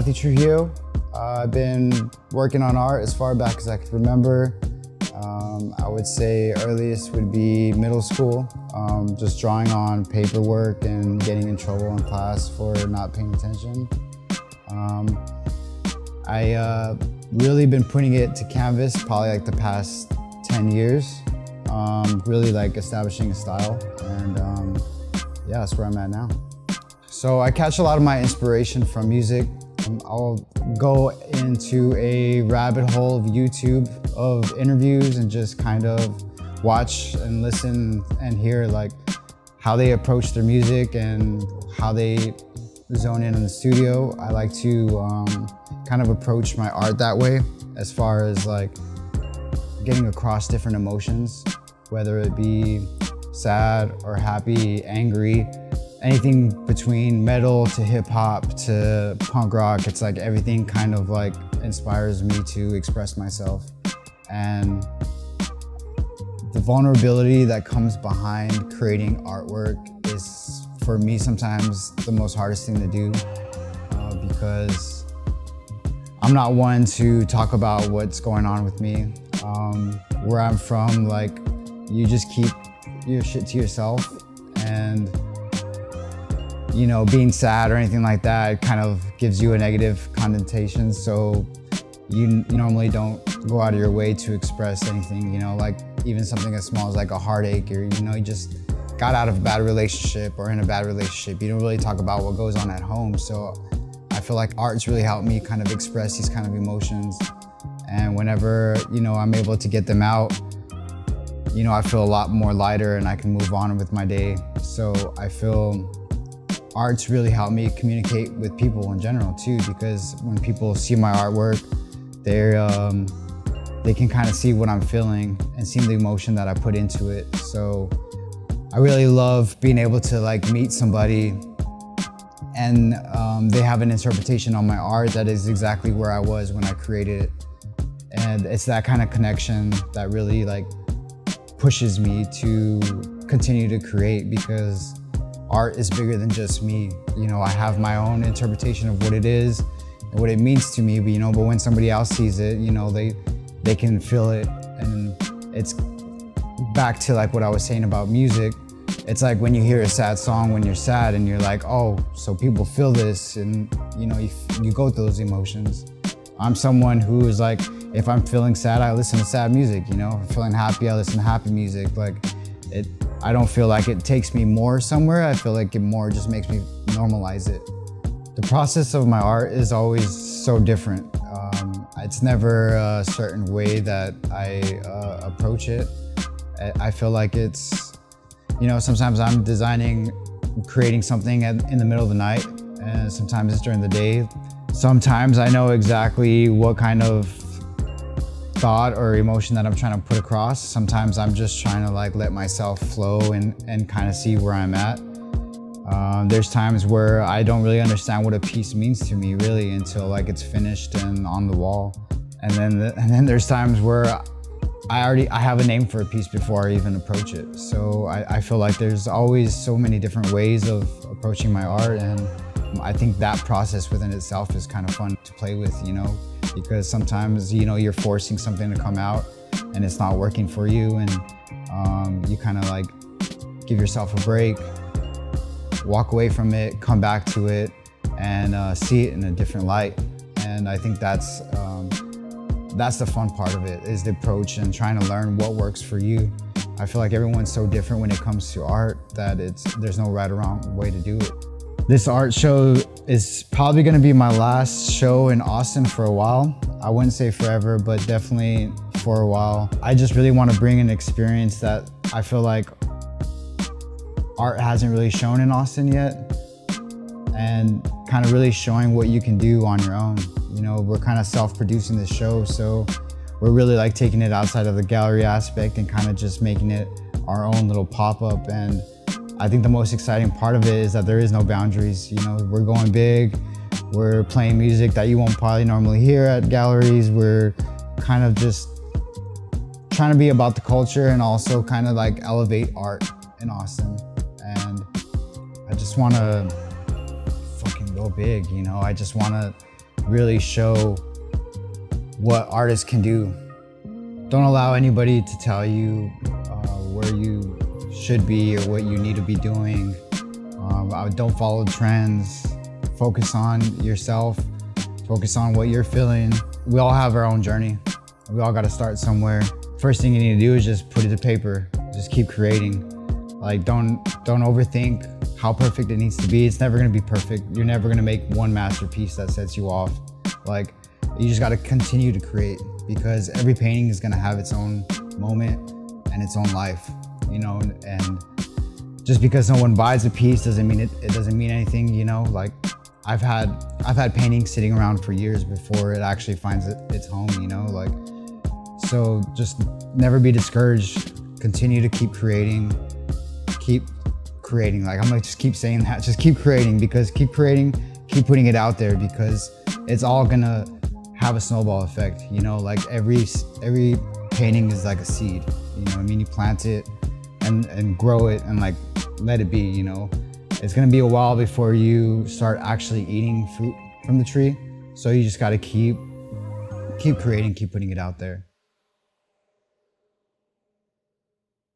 Trujillo. I've been working on art as far back as I can remember. I would say earliest would be middle school, just drawing on paperwork and getting in trouble in class for not paying attention. I really been putting it to canvas probably like the past 10 years, really like establishing a style, and yeah, that's where I'm at now. So I catch a lot of my inspiration from music. I'll go into a rabbit hole of YouTube of interviews and just kind of watch and listen and hear like how they approach their music and how they zone in the studio. I like to kind of approach my art that way, as far as like getting across different emotions, whether it be sad or happy, angry, anything between metal to hip hop to punk rock. It's like everything kind of like inspires me to express myself. And the vulnerability that comes behind creating artwork is, for me, sometimes the most hardest thing to do, because I'm not one to talk about what's going on with me. Where I'm from, like, you just keep your shit to yourself, and you know, being sad or anything like that kind of gives you a negative connotation. So you normally don't go out of your way to express anything, you know, like even something as small as like a heartache, or, you know, you just got out of a bad relationship or in a bad relationship. You don't really talk about what goes on at home. So I feel like art's really helped me kind of express these kind of emotions. And whenever, you know, I'm able to get them out, you know, I feel a lot more lighter and I can move on with my day. So I feel art's really helped me communicate with people in general too, because when people see my artwork, they can kind of see what I'm feeling and see the emotion that I put into it. So I really love being able to like meet somebody and they have an interpretation on my art that is exactly where I was when I created it. And it's that kind of connection that really like pushes me to continue to create, because art is bigger than just me. You know, I have my own interpretation of what it is and what it means to me, but, you know, but when somebody else sees it, you know, they can feel it. And it's back to like what I was saying about music. It's like when you hear a sad song when you're sad and you're like, oh, so people feel this, and, you know, you go through those emotions. I'm someone who is like, if I'm feeling sad, I listen to sad music, you know? If I'm feeling happy, I listen to happy music. Like, I don't feel like it takes me more somewhere. I feel like it more just makes me normalize it. The process of my art is always so different. It's never a certain way that I approach it. I feel like it's, you know, sometimes I'm creating something in the middle of the night, and sometimes it's during the day. Sometimes I know exactly what kind of thought or emotion that I'm trying to put across. Sometimes I'm just trying to like let myself flow and kind of see where I'm at. There's times where I don't really understand what a piece means to me really until like it's finished and on the wall. And then there's times where I have a name for a piece before I even approach it. So I feel like there's always so many different ways of approaching my art, and I think that process within itself is kind of fun to play with, you know, because sometimes, you know, you're forcing something to come out and it's not working for you, and you kind of like give yourself a break, walk away from it, come back to it, and see it in a different light. And I think that's the fun part of it, is the approach and trying to learn what works for you. I feel like everyone's so different when it comes to art that there's no right or wrong way to do it. This art show is probably going to be my last show in Austin for a while. I wouldn't say forever, but definitely for a while. I just really want to bring an experience that I feel like art hasn't really shown in Austin yet, and kind of really showing what you can do on your own. You know, we're kind of self-producing this show, so we're really like taking it outside of the gallery aspect and kind of just making it our own little pop-up. And I think the most exciting part of it is that there is no boundaries. You know, we're going big. We're playing music that you won't probably normally hear at galleries. We're kind of just trying to be about the culture and also kind of like elevate art in Austin. And I just want to fucking go big, you know? I just want to really show what artists can do. Don't allow anybody to tell you where you should be or what you need to be doing. Don't follow trends. Focus on yourself. Focus on what you're feeling. We all have our own journey. We all got to start somewhere. First thing you need to do is just put it to paper. Just keep creating. Like, don't overthink how perfect it needs to be. It's never going to be perfect. You're never going to make one masterpiece that sets you off. Like, you just got to continue to create, because every painting is going to have its own moment and its own life, you know. And just because no one buys a piece doesn't mean it doesn't mean anything, you know. Like, I've had paintings sitting around for years before it actually finds its home, you know. Like, so just never be discouraged. Continue to keep creating. Keep creating. Like, I'm gonna just keep saying that. Just keep creating, because keep creating, keep putting it out there, because it's all gonna have a snowball effect, you know. Like, every painting is like a seed, you know what I mean? You plant it and grow it and like let it be, you know. It's gonna be a while before you start actually eating fruit from the tree. So you just gotta keep creating, keep putting it out there.